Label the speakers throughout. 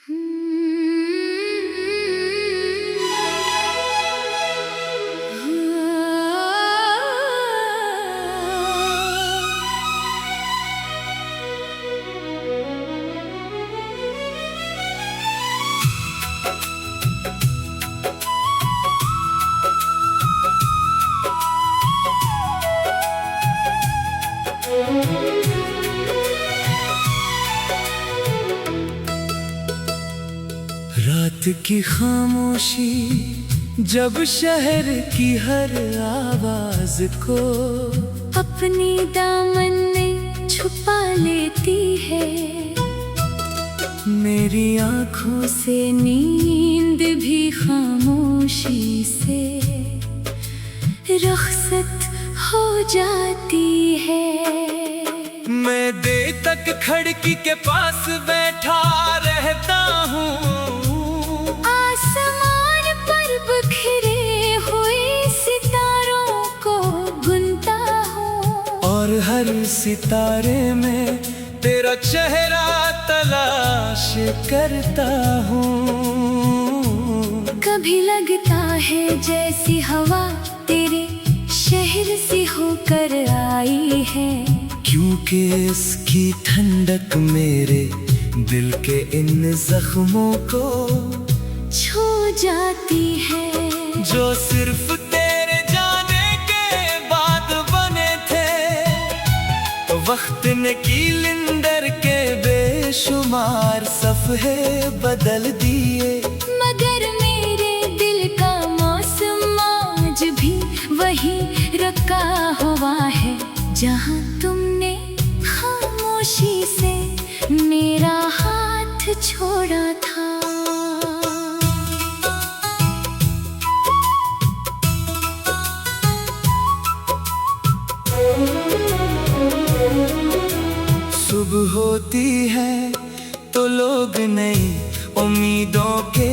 Speaker 1: रात की खामोशी जब शहर की हर आवाज को
Speaker 2: अपनी दामन में छुपा लेती है,
Speaker 1: मेरी आँखों
Speaker 2: से नींद भी खामोशी से रुखसत हो जाती है।
Speaker 1: मैं देर तक खिड़की के पास बैठा रहता हूँ,
Speaker 2: आसमान पर बिखरे हुए सितारों को गिनता हूँ,
Speaker 1: और हर सितारे में तेरा चेहरा तलाश करता हूँ।
Speaker 2: कभी लगता है जैसी हवा तेरे शहर से होकर आई है,
Speaker 1: क्योंकि इसकी ठंडक मेरे दिल के इन जख्मों को
Speaker 2: छू जाती है,
Speaker 1: जो सिर्फ तेरे जाने के बाद बने थे। वक्त ने कीलिंदर के बेशुमार सफ़हे बदल दिए,
Speaker 2: मगर मेरे दिल का मौसम आज भी वही रखा हुआ है, जहाँ तुमने खामोशी से मेरा हाथ छोड़ा था।
Speaker 1: सुबह होती है तो लोग नई उम्मीदों के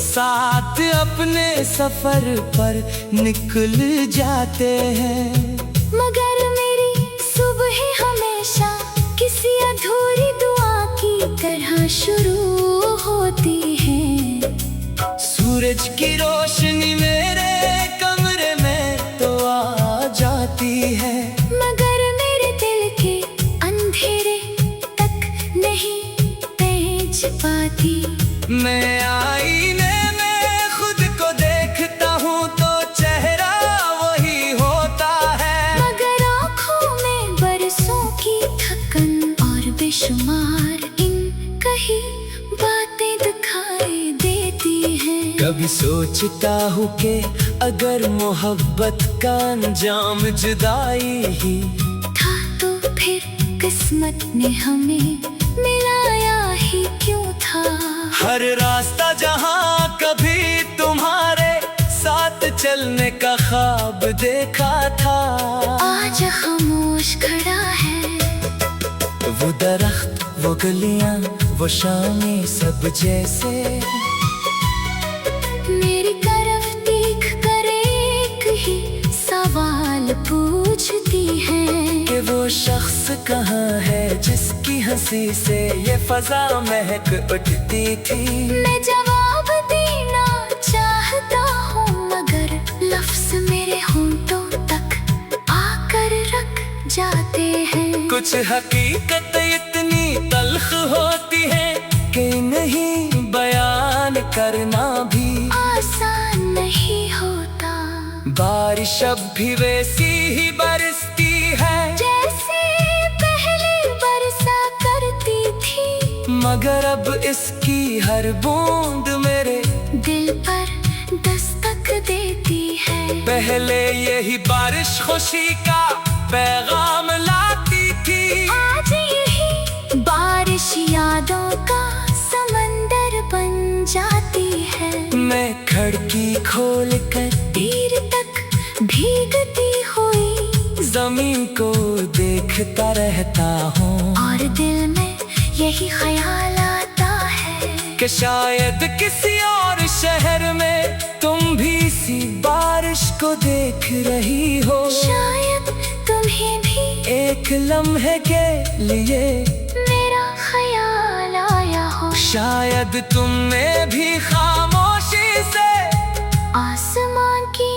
Speaker 1: साथ अपने सफर पर निकल जाते हैं,
Speaker 2: मगर मेरी सुबह हमेशा किसी अधूरी दुआ की तरह शुरू होती है।
Speaker 1: सूरज की रोशनी मेरे कमरे में तो आ जाती है,
Speaker 2: मगर मेरे दिल के अंधेरे तक नहीं पहुंच पाती।
Speaker 1: मैं आईने में खुद को देखता हूँ तो चेहरा वही होता है,
Speaker 2: मगर आँखों में बरसों की थकन और बेशुमार इन कही बातें दिखाई देती हैं।
Speaker 1: कभी सोचता हूँ कि अगर मोहब्बत का अंजाम जुदाई ही
Speaker 2: था तो फिर किस्मत ने हमें मिलाया ही क्यों था।
Speaker 1: हर रास्ता जहाँ कभी तुम्हारे साथ चलने का ख्वाब देखा था,
Speaker 2: आज खामोश खड़ा है।
Speaker 1: वो दरख्त, वो गलियाँ, वो शामें सब जैसे
Speaker 2: मेरी तरफ देख कर एक ही सवाल पूछती है
Speaker 1: कि वो शख्स कहाँ है जिसकी हंसी से ये फजा महक उठती थी।
Speaker 2: मैं जवाब देना चाहता हूँ, मगर लफ्ज मेरे होंठों तक आकर रख जाते हैं।
Speaker 1: कुछ हकीकत इतनी तल्ख होती है कि नहीं बयान करना भी
Speaker 2: आसान नहीं होता।
Speaker 1: बारिश अब भी वैसी ही बरसती है
Speaker 2: जैसे पहले बरसा करती थी,
Speaker 1: मगर अब इसकी हर बूंद मेरे
Speaker 2: दिल पर दस्तक देती है।
Speaker 1: पहले यही बारिश खुशी का पैगाम लाती थी,
Speaker 2: आज यही बारिश यादों का समंदर बन जाती है।
Speaker 1: मैं खिड़की खोल कर
Speaker 2: देर तक भीगती हुई
Speaker 1: जमीन को देखता रहता हूँ,
Speaker 2: और दिल में यही ख्याल आता है
Speaker 1: कि शायद किसी और शहर में तुम भी इसी बारिश को देख रही हो।
Speaker 2: शायद तुम्हें भी
Speaker 1: एक लम्हे के लिए
Speaker 2: मेरा ख्याल आया हो।
Speaker 1: शायद तुमने भी खामोशी से
Speaker 2: आसमान की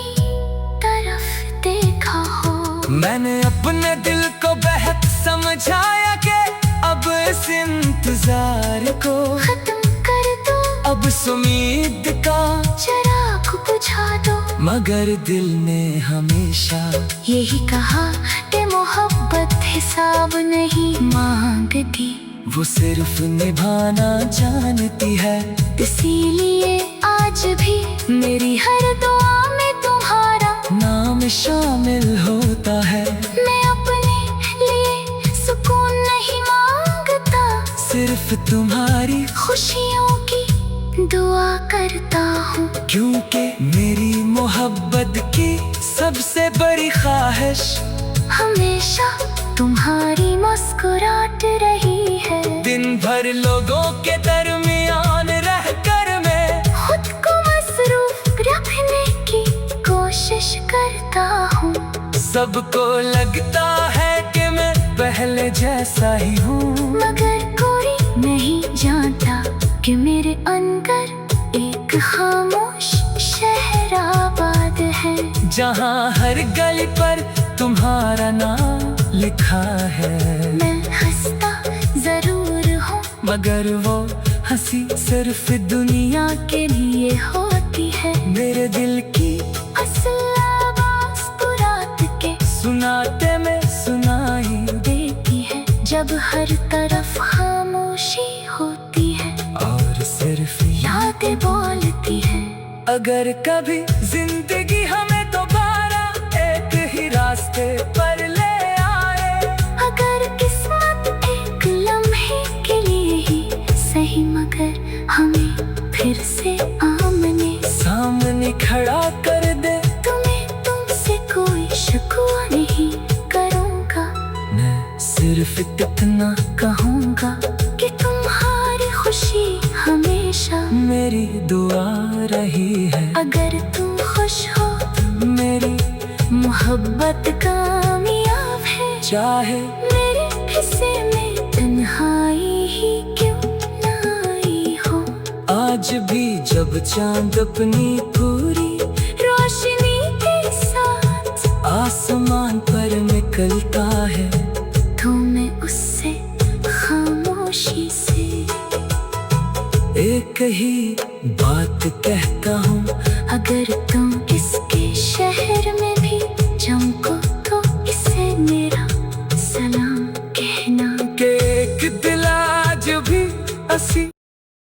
Speaker 2: तरफ देखा हो।
Speaker 1: मैंने अपने दिल को बेहद समझाया कि अब इस इंतजार को
Speaker 2: खत्म कर दो,
Speaker 1: अब इस उम्मीद का
Speaker 2: चिराग बुझा दो।
Speaker 1: मगर दिल ने हमेशा
Speaker 2: यही कहा कि मोहब्बत हिसाब नहीं मांगती,
Speaker 1: वो सिर्फ निभाना जानती है।
Speaker 2: इसीलिए आज भी मेरी हर दुआ में तुम्हारा
Speaker 1: नाम शामिल होता है।
Speaker 2: मैं अपने लिए सुकून नहीं मांगता,
Speaker 1: सिर्फ तुम्हारी
Speaker 2: खुशियों की दुआ करता हूँ।
Speaker 1: क्योंकि मेरी मोहब्बत की सबसे बड़ी ख्वाहिश
Speaker 2: हमेशा तुम्हारी मुस्कुराहट रही है।
Speaker 1: दिन भर लोगों के दरमियान रहकर मैं
Speaker 2: खुद को मसरूफ रखने की कोशिश करता हूँ।
Speaker 1: सबको लगता है कि मैं पहले जैसा ही हूँ,
Speaker 2: मगर कोई नहीं जानता कि मेरे अंदर एक खामोश शहर आबाद है,
Speaker 1: जहाँ हर गली पर तुम्हारा नाम लिखा है।
Speaker 2: मैं हंसता जरूर हूँ,
Speaker 1: मगर वो हंसी सिर्फ दुनिया के लिए होती है। मेरे दिल की
Speaker 2: असल आवाज पुरात के
Speaker 1: सुनाते में सुनाई
Speaker 2: देती है, जब हर तरफ खामोशी होती है
Speaker 1: और सिर्फ
Speaker 2: यादें बोलती है।
Speaker 1: अगर कभी जिंदगी हमें दोबारा एक ही रास्ते पर ले आए,
Speaker 2: अगर किस्मत एक लम्हे के लिए ही सही मगर हमें फिर से आमने
Speaker 1: सामने खड़ा कर दे,
Speaker 2: तुम्हें तुमसे कोई शिकवा नहीं करूँगा।
Speaker 1: मैं सिर्फ इतना
Speaker 2: कहूँगा कि तुम्हारी खुशी हमेशा
Speaker 1: मेरी दुआ रही है।
Speaker 2: अगर तुम खुश हो,
Speaker 1: मेरी
Speaker 2: मोहब्बत कामयाब है।
Speaker 1: चाहे
Speaker 2: मेरे हिस्से में तन्हाई ही क्यों ना आई हो।
Speaker 1: आज भी जब चांद अपनी पूरी
Speaker 2: रोशनी के साथ
Speaker 1: आसमान पर निकलता है,
Speaker 2: तो मैं उससे खामोशी से
Speaker 1: एक ही बात कहता हूँ,
Speaker 2: अगर तुम इसके शहर में भी चमको तो इसे मेरा सलाम कहना।
Speaker 1: कि एक दिल आज भी असी